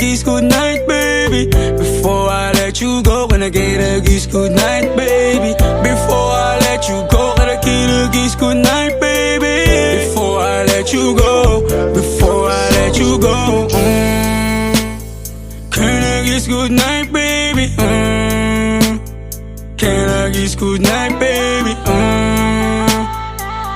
kiss goodnight, baby. Before I let you go, can I get a kiss goodnight, baby? Before I let you go, can I get a kiss goodnight, baby? Before I let you go, before I let you go, can I kiss goodnight, baby? Can I kiss goodnight, baby?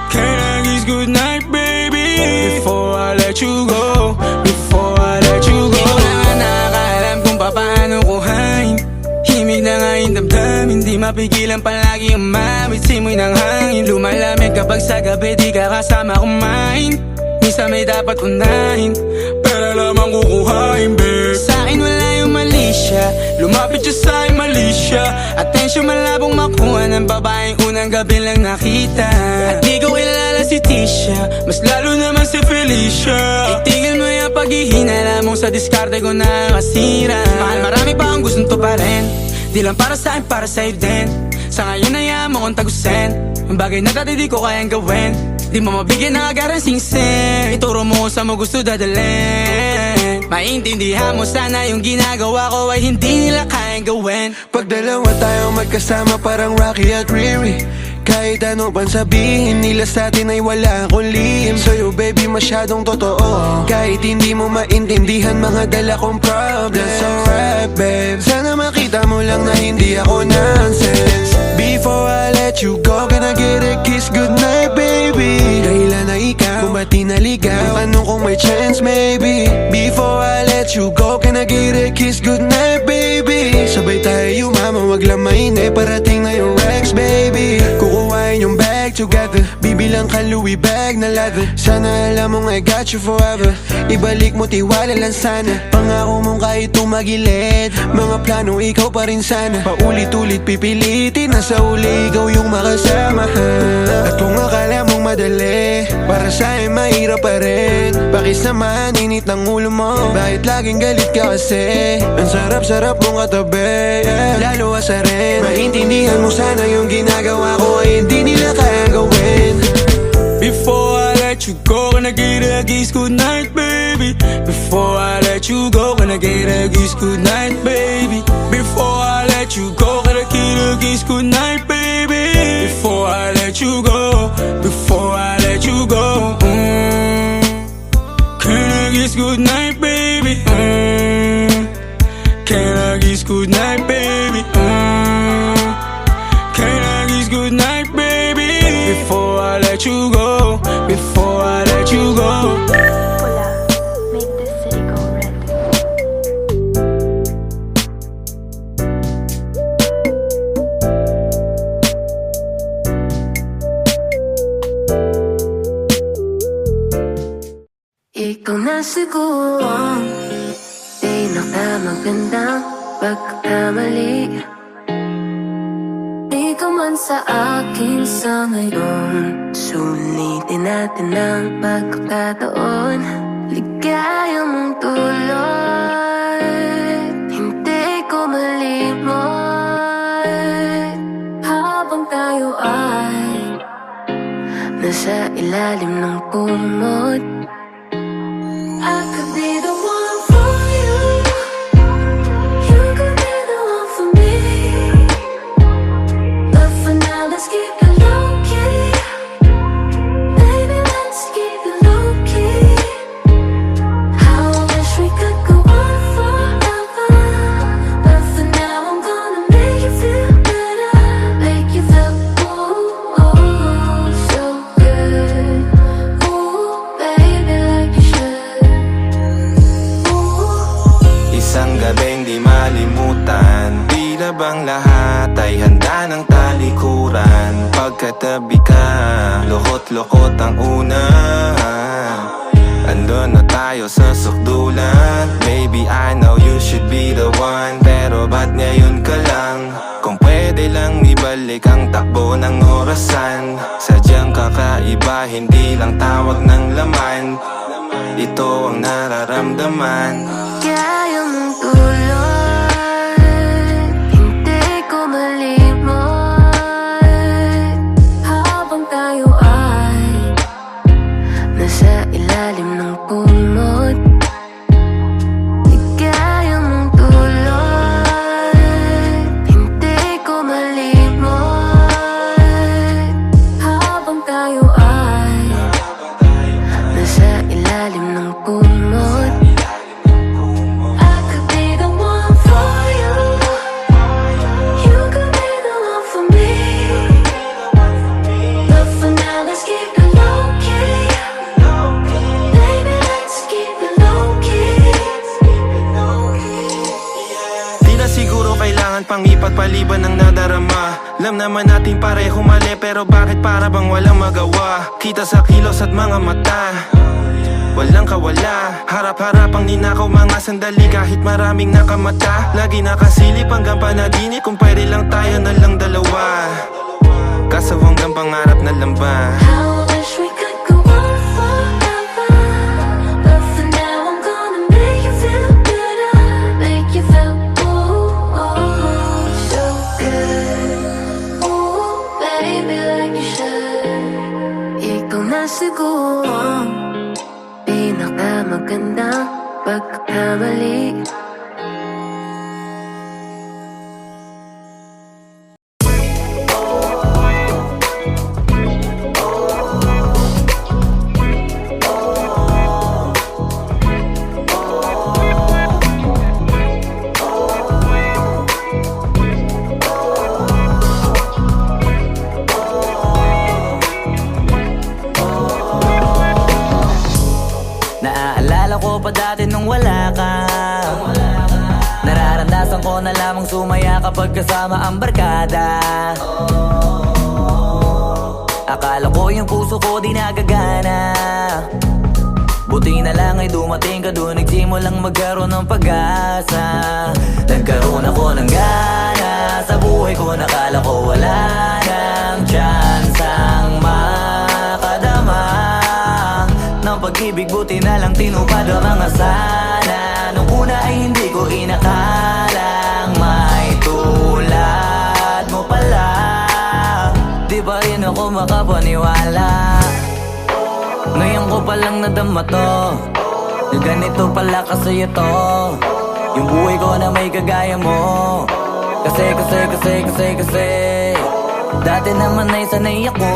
Can I kiss goodnight, baby? Before I let you go, before I let you go. Ikaw na nga nakakaalam kung paano kuhain. Himig na nga yung damdamin, di mapigilan palagi umamit. Simoy ng hangin, lumalamig kapag sa gabi di ka kasama kumain. Minsan may dapat unahin, pero lamang kukuhain, babe. Sa'kin wala yung mali siya, lumapit siya sa'kin mali siya. Atensyon malabong makuha ng babaeng unang gabi lang nakita. At di ko kilala si Tisha, mas lalo naman si Felicia. Itigil mo yung paghihinala mo sa diskarte ko na masira. Mahal, marami pa ang gustong to pa rin, di lang para sa'kin, para sa'yo din. Sa ngayon ayaw mo kong tagusin ang bagay na dati di ko kayang gawin. Di mo mabigyan ng agarang sing-sing, ituro mo sa mo gusto dadalhin. Maintindihan mo sana yung ginagawa ko ay hindi nila kayang gawin. Pag dalawa tayo magkasama parang Rocky at Riri, kahit ano pang sabihin nila sa'tin ay wala akong lihim. Sa'yo baby masyadong totoo, kahit hindi mo maintindihan mga dala kong problems. Alright babe, sana makita mo lang na hindi ako nonsense. Before I let you go, can I get a kiss goodnight, baby? Kailan na ikaw, kung ba't di naligaw? Tanong kung may chance, maybe. Before I let you go, can I get a kiss goodnight, baby? Sabay tayo yumama, wag lang mainip, parating na yung Rex, baby. Kukuhain yung bag together, bibilang ka Louis bag na leather. Sana alam mong I got you forever, ibalik mo tiwala lang sana. Pangako mong kahit tumagilid, mga plano ikaw pa rin sana. Paulit-ulit pipilitin, nasa uli ikaw yung makasama. At kung akala mong madali, para sa'yo mahirap pa rin. Pakisamahan, init ng ulo mo, bakit laging galit ka kasi? Ang sarap-sarap mong katabi, yeah. Lalo asa rin, maintindihan mo sana yung ginagawa ko ay hindi nila kayang gawin. Before I let you go, can I get a kiss goodnight, baby? Before I let you go, can I get a kiss goodnight, baby? Before I let you go, can I get a kiss goodnight, baby? Before I let you go, before I let you go, can I kiss goodnight, baby? Can I kiss goodnight, baby? Can I kiss goodnight, baby? Before I let you go, before I let you go. Pula, make this city go red. Ikaw na siguro ang pinakamagandang pagkakamali. Di ka man sa akin sa ngayon, sulitin natin ang pagkakataon. Ligaya mong tulad, hindi ko malimot. Habang tayo ay nasa ilalim ng kumot, I could be the one for you, you could be the one for me. But for now let's keep it low-key, baby, let's keep it low-key. How I wish we could go on forever, but for now I'm gonna make you feel better, make you feel ooh, oh, so good. Ooh, baby, like you should. Isang gabing di malimutan, tila bang lahat ay handa ng talikuran. Pagkatabi ka, lokot-lokot ang unahan. Andun na tayo sa sukdulan, baby I know you should be the one. Pero ba't ngayon ka lang? Kung pwede lang ibalik ang takbo ng orasan. Sadyang kakaiba, hindi lang tawag ng laman. Ito ang nararamdaman. Kaya mong tulad, hindi ko malimot. Habang tayo ay nasa ilalim ng kumot, ligaya maliban ang nadarama. Alam naman natin pareho mali, pero bakit para bang walang magawa? Kita sa kilos at mga mata, walang kawala. Harap-harapang ninakaw mga sandali, kahit maraming nakamata. Lagi nakasilip hanggang panaginip, kung pwede lang tayo na lang dalawa. Kaso hanggang pangarap na lang ba? How I wish we could go on forever, but for now I'm gonna make you feel better, make you feel so good. Ooh, baby, like you should. Ikaw na siguro ang pinakamagandang pagkakamali. Naaalala ko pa dati nung wala ka. Nararamdasan ko na lamang sumaya kapag kasama ang barkada. Akala ko yung puso ko di nagagana. Buti na lang ay dumating ka doon, nagsimulang magkaroon ng pag-asa. Nagkaroon ako ng gana sa buhay ko, nakala ko wala nang chance ang makadama ng pag-ibig. Buti na lang tinupad ang mga sana. Nung una ay hindi ko inakalang may tulad mo pala. Di ba rin ako makapaniwala? Ngayon ko palang nadama to, na ganito pala kasi ito yung buhay ko na may kagaya mo. Kasi dati naman ay sanay ako,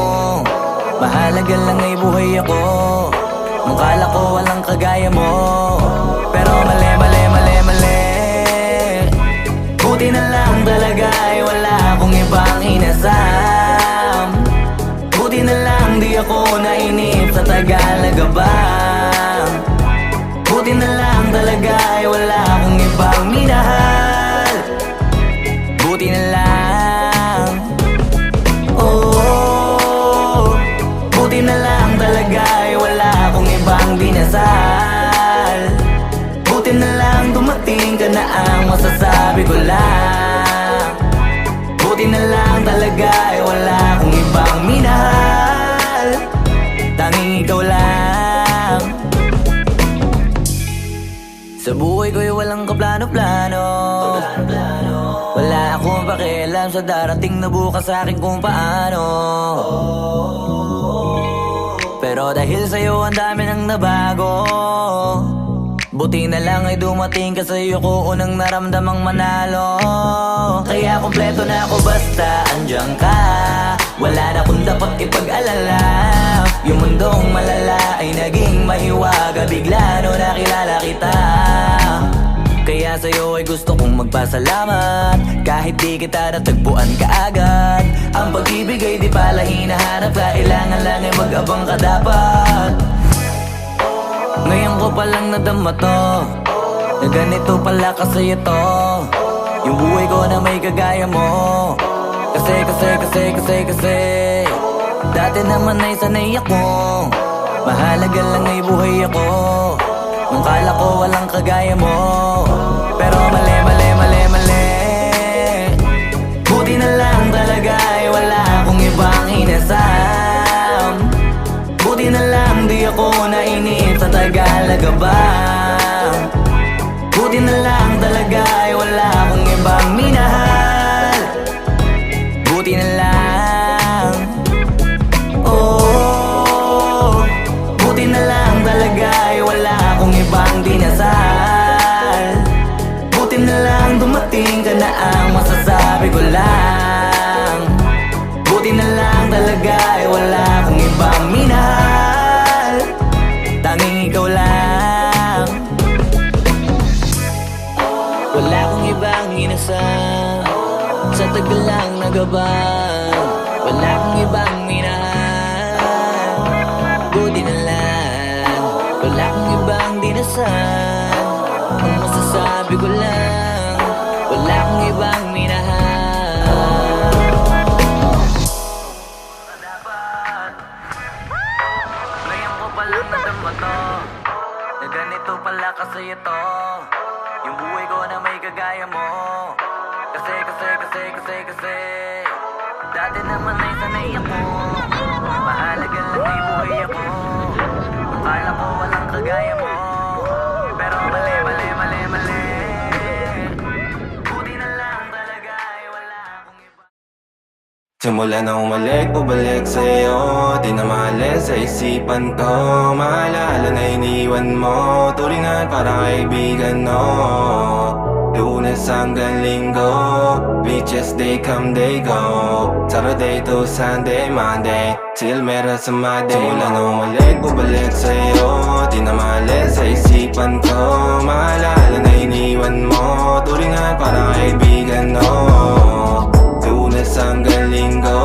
mahalaga lang ay buhay ako. Nung kala ko walang kagaya mo, pero mali. Buti na lang talaga ay wala akong ibang inasam. Buti na lang di ako nainip sa Tagalaga ba. Buti na lang talaga ay wala akong ibang minahal. Buti na lang, oh, buti na lang talaga ay wala akong ibang dinasal. Buti na lang dumating ka na ang masasabi ko lang. Buti na lang talaga ay wala akong ibang minahal, tanging ikaw lang. Sa buhay ko'y walang kaplano-plano, wala akong pakialam sa darating na bukas sa akin kung paano. Pero dahil sa'yo ang dami nang nabago, buti na lang ay dumating ka, sa'yo ko unang naramdamang manalo. Kaya kompleto na ako basta andyan ka, wala na akong dapat ipag-alala. Yung mundong malala ay naging mahiwaga bigla no nakilala kita. Kaya sa'yo ay gusto kong magpasalamat, kahit di kita natagpuan kaagad. Ang pag-ibig ay di pala hinahanap, kailangan lang ay mag-abang ka dapat. Ngayon ko palang nadama to, na ganito pala kasi ito yung buhay ko na may kagaya mo. Kasi dati naman ay sanay ako, mahalaga lang ay buhay ako. Nung kala ko walang kagaya mo, pero mali. Buti na lang talaga ay wala akong ibang inasam. Buti na lang di ako nainip sa Tagalaga ba. Buti na lang talaga ay wala akong ibang minahal. Buti na lang, oh, buti na lang talaga ay wala akong ibang dinasal. Buti na lang dumating ka na ang masasabi ko lang. Buti na lang talaga ay wala akong ibang minahal, tanging ikaw lang. Wala akong ibang inasam sa tagal lang nagabang. Wala akong ibang minahal, buti na lang. Wala akong ibang dinasal, ang masasabi ko lang. Wala akong ibang minahal, pa lang nadama to, na ganito pala kasi ito, yung buhay ko na may kagaya mo. Kasi dati naman ay sanay ako, mahalaga lang ay buhay ako. Akala ko walang kagaya mo, pero mali. Buti na lang talaga ay wala akong iba. Simula na umalik, bubalik sa'yo, di na maalis sa isipan ko. Maalala na iniwan mo, turingan parang kaibigan, no. Lunes hanggang Linggo, beaches they come they go. Saturday to Sunday, Monday, till meron sa Monday. Simula na umalik, bubalik sa'yo, di na maalis sa isipan ko. Maalala na iniwan mo, turingan parang kaibigan, no. Lunes hanggang Linggo,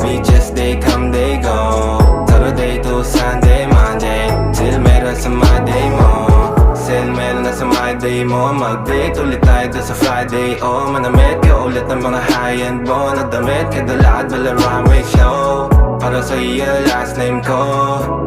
beaches they come they go. Saturday to Sunday, Monday, till meron sa Monday mo. Sale meron na sa Monday mo. Mag-date ulit tayo doon sa Friday. Oh, manamit ka ulit ng mga high-end mo. Nagdamit ka dalakad bala runway show. Para sa iyo last name ko,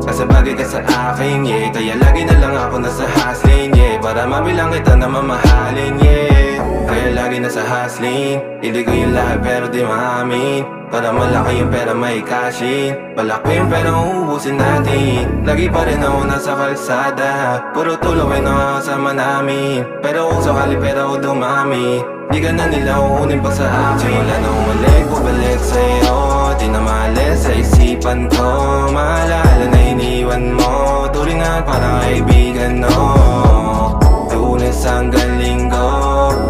kasi bagay ka sa akin, yeah. Kaya lagi na lang ako nasa hustling, yeah. Para mabilang kita na mamahalin, yeah. Kaya lagi nasa hustling, hindi ko yung lahat pero di maamin. Para malaki yung pera may cashin, malaki yung pera uubusin natin. Lagi pa rin ako nasa kalsada, puro tulong ay nakakasama namin. Pero kung sakali pera ko dumami, di ka na nila uunin pa sa akin. Simula na umalik, bubalik sa'yo, di na maalis sa isipan ko. Maalala na iniwan mo, turingan parang kaibigan, no. Lunes hanggang Linggo,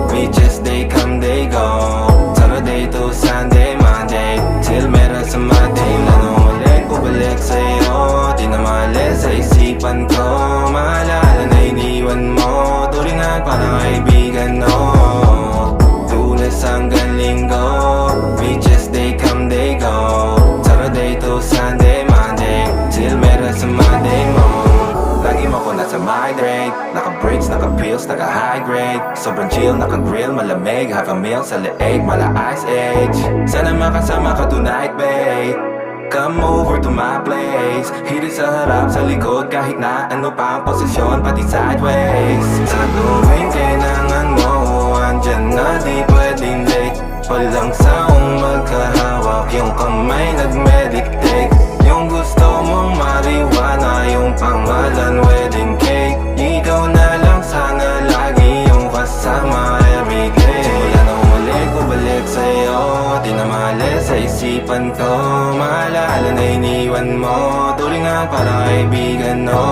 beaches they come they go. Saturday to Sunday, Monday, till meron sa Monday. Lalo ulit, bubalik sa'yo, di na maalis sa isipan ko. Maalala na iniwan mo, turingan parang kaibigan, no. Lunes hanggang Linggo, beaches they come they go. Saturday to Sunday, Monday, till meron sa Monday mo. Lagi mo ko nasa migrate, naka-breaks, naka-pills, naka-high grade. Sobrang chill, naka-grill, malamig, half a meal sa leeg, mala ice age. Sana makasama ka tonight, babe. Come over to my place, hirit sa harap, sa likod, kahit na ano pa ang posisyon, pati sideways. Sa tuwing kailangan mo, andyan na di pwedeng late. Walang saong magkahawak, yung kamay nag-meditate. Yung gusto mong mariwana, yung pangalan wedding cake. Ikaw na lang sana lagi yung kasama everyday. Simula na umalik, bubalik sa'yo, di na maalis sa isipan ko. Maalala na iniwan mo, turingan parang kaibigan, no.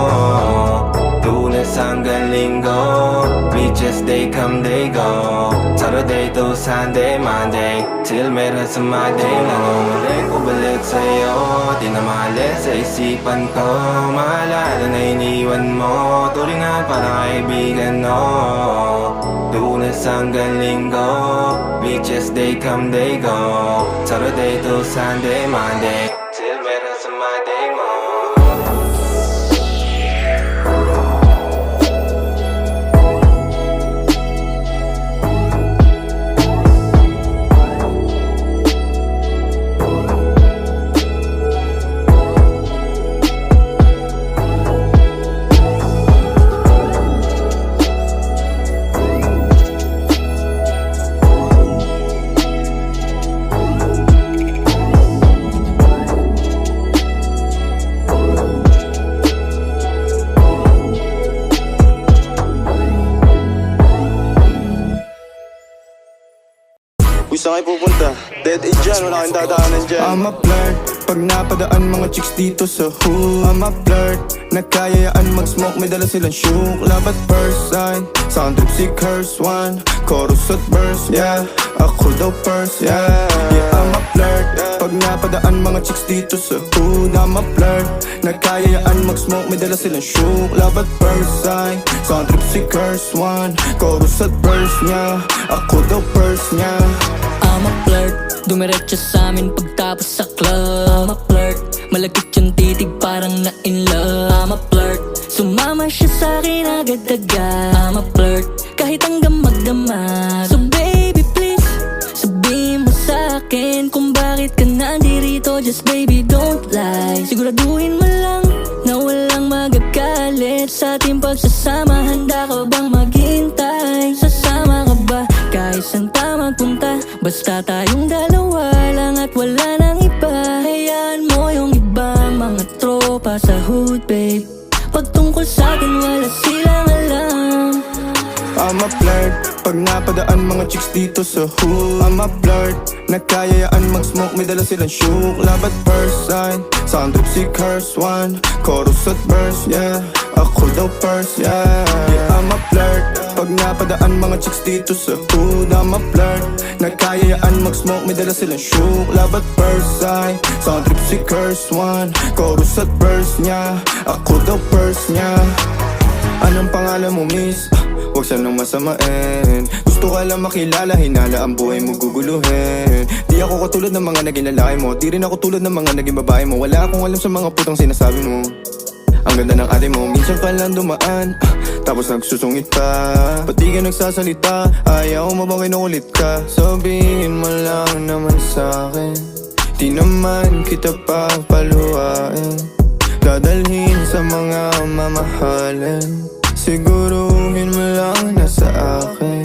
Lunes hanggang Linggo, beaches they come they go. Saturday to Sunday, Monday, till meron sa Monday. Lang umalik, bubalik sa'yo, di na maalis sa isipan ko. Maalala na iniwan mo, turingan parang kaibigan, no. Lunes hanggang Linggo, beaches they come they go. Saturday to Sunday, Monday, till meron sa Monday mo. Saan kayo pupunta? Dead end dyan, wala kang dadaanan dyan. I'm a flirt, pag napadaan mga chicks dito sa hood. I'm a flirt, nagkayayaan mag-smoke, may dala silang shook. Love at first sight, sound trip si curse one. Chorus at verse, yeah, ako daw first, yeah. Yeah, I'm a flirt, pag napadaan mga chicks dito sa hood. I'm a flirt, nagkayayaan mag-smoke, may dala silang shook. Love at first sight, sound trip si curse one. Chorus at verse, yeah, ako daw first, yeah. I'm a flirt, dumiretso sa amin pagtapos sa club. I'm a flirt, malagkit yung titig parang na in love. I'm a flirt, sumama siya sa akin agad-agad. I'm a flirt, kahit hanggang magdamag. So baby please, sabihin mo sa akin kung bakit ka nandirito. Just baby don't lie, siguraduhin mo lang na wala Ngunit sa ating pagsasama, handa ka bang maghintay? Sasama ka ba kahit saan pa magpunta? Basta tayong dalawa lang at wala nang iba. Hayaan mo yung iba, mga tropa sa hood, babe. Pagtungkol sa atin, wala silang alam. I'm a flirt, pag napadaan mga chicks dito sa hood. I'm a flirt, nakayayaan mag-smoke, may dala silang shook. Love at first sight, sound trip si curse one. Chorus at verse, yeah, ako daw first, yeah. I'm a flirt, pag napadaan mga chicks dito sa hood. I'm a flirt, nakayayaan mag-smoke, may dala silang shook. Love at first sight, sound trip si curse one. Chorus at verse niya, ako daw first niya. Anong pangalan mo, miss? Huwag sanang masamain. Gusto ka lang makilala, hinala ang buhay mo guguluhin. Di ako katulad ng mga naging lalaki mo, di rin ako tulad ng mga naging babae mo. Wala akong alam sa mga putang sinasabi mo. Ang ganda ng ate mo, minsan ka lang dumaan, tapos nagsusungit pa. Ba't di ka nagsasalita? Ayaw mo bang kinukulit ka? Sabihin mo lang naman sa'kin, di naman kita papaluhain. Dadalhin sa mga mamahalin, siguruhin mo lang na sa akin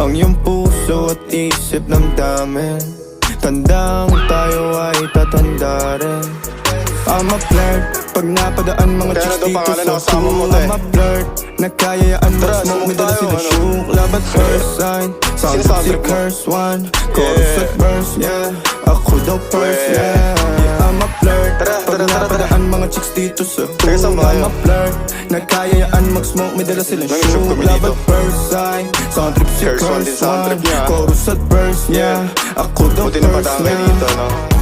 ang iyong puso at isip ng damin. Tandang tayo ay tatanda rin. I'm a flirt, pag napadaan mga chicks dito sa hood. I'm a flirt, nakayayaan mag-smoke, may dala silang shook. Love at first sight, sound trip si curse one. Chorus at verse, yeah, ako daw first, yeah. I'm a flirt, pag napadaan mga chicks dito sa hood. I'm a flirt, nakayayaan mag-smoke, may dala silang shook. Love at first sight, sound trip si curse one. Chorus at verse, yeah, ako daw first, yeah.